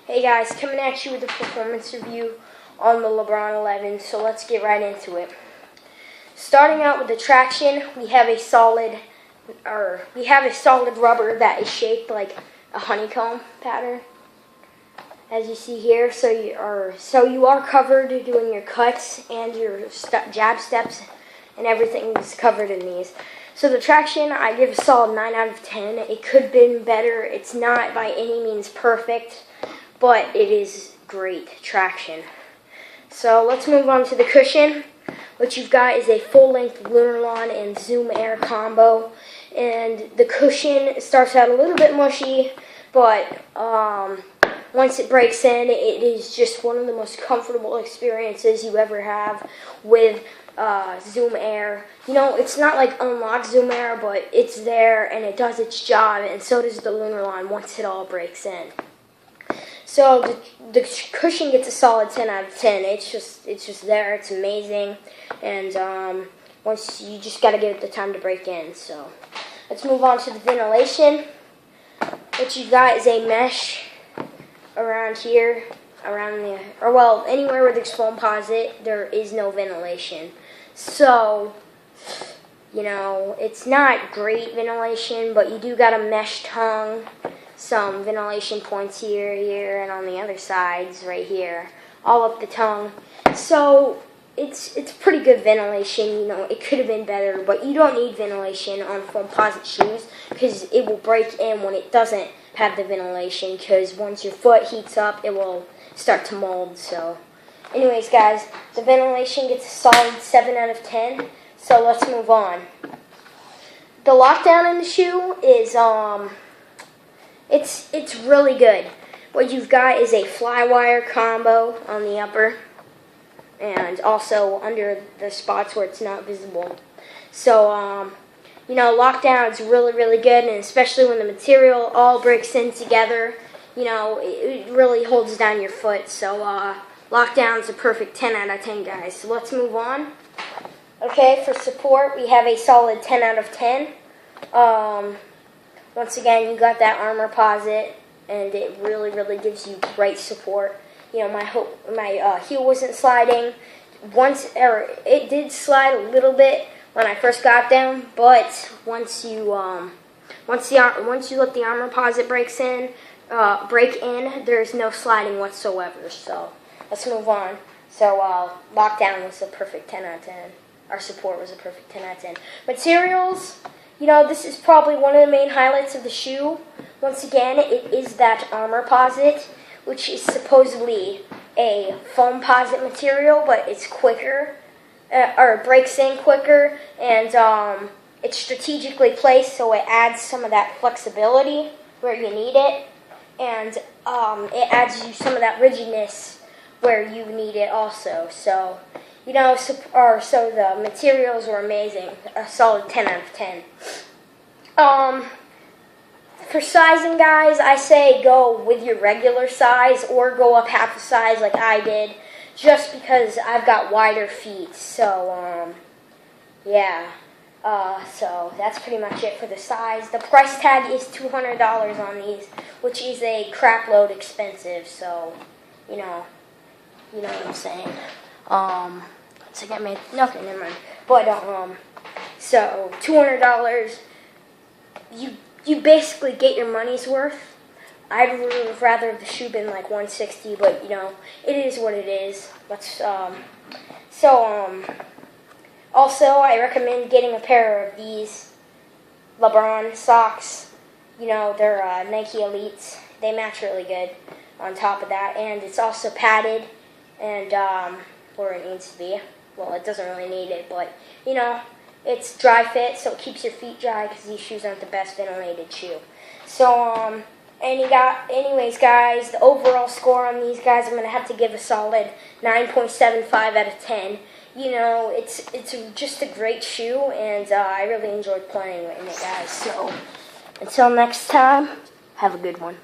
Hey guys, coming at you with a performance review on the Lebron 11, so let's get right into it. Starting out with the traction, we have a solid rubber that is shaped like a honeycomb pattern, as you see here. So you are covered doing your cuts and your jab steps, and everything is covered in these. So the traction, I give a solid 9 out of 10. It could have been better. It's not by any means perfect, but it is great traction. So let's move on to the cushion. What you've got is a full-length Lunarlon and Zoom Air combo. And the cushion starts out a little bit mushy, but once it breaks in, it is just one of the most comfortable experiences you ever have with Zoom Air. You know, it's not like unlocked Zoom Air, but it's there and it does its job, and so does the Lunarlon once it all breaks in. So the cushion gets a solid 10 out of 10. It's just there. It's amazing, and once you just got to give it the time to break in. So let's move on to the ventilation. What you got is a mesh around here, anywhere where there's foam posit, there is no ventilation. So, you know, it's not great ventilation, but you do got a mesh tongue, some ventilation points here, and on the other sides right here, all up the tongue. So it's pretty good ventilation. You know, it could have been better, but you don't need ventilation on foam posit shoes because it will break in when it doesn't have the ventilation, because once your foot heats up, it will start to mold. So anyways, guys, the ventilation gets a solid 7 out of 10. So let's move on. The lockdown in the shoe is it's really good. What you've got is a flywire combo on the upper and also under the spots where it's not visible. So you know, lockdown is really, really good, and especially when the material all breaks in together, you know, it really holds down your foot. So lockdown is a perfect 10 out of 10, guys. So let's move on. Okay, for support, we have a solid 10 out of 10. Once again, you got that armor posit, and it really, really gives you great support. You know, my heel wasn't sliding. It did slide a little bit when I first got them, but once you let the armor posit break in, there's no sliding whatsoever. So let's move on. So lockdown was a perfect 10 out of 10. Our support was a perfect 10 out of 10. Materials, you know, this is probably one of the main highlights of the shoe. Once again, it is that armor posit, which is supposedly a foam posit material, but it's quicker, or it breaks in quicker, and it's strategically placed, so it adds some of that flexibility where you need it, and it adds you some of that rigidness where you need it also. So, you know, so the materials were amazing. A solid 10 out of 10. For sizing, guys, I say go with your regular size or go up half a size like I did, just because I've got wider feet. So, yeah. So that's pretty much it for the size. The price tag is $200 on these, which is a crap load expensive. So, you know what I'm saying. So I made nothing, never mind. But so $200, you basically get your money's worth. I'd rather the shoe been like $160, but you know, it is what it is. Also, I recommend getting a pair of these Lebron socks. You know, they're Nike Elites. They match really good on top of that, and it's also padded and where it needs to be. Well, it doesn't really need it, but you know, it's dry fit, so it keeps your feet dry because these shoes aren't the best ventilated shoe. So, anyways, guys, the overall score on these guys, I'm going to have to give a solid 9.75 out of 10. You know, it's just a great shoe, and I really enjoyed playing in it, guys. So, until next time, have a good one.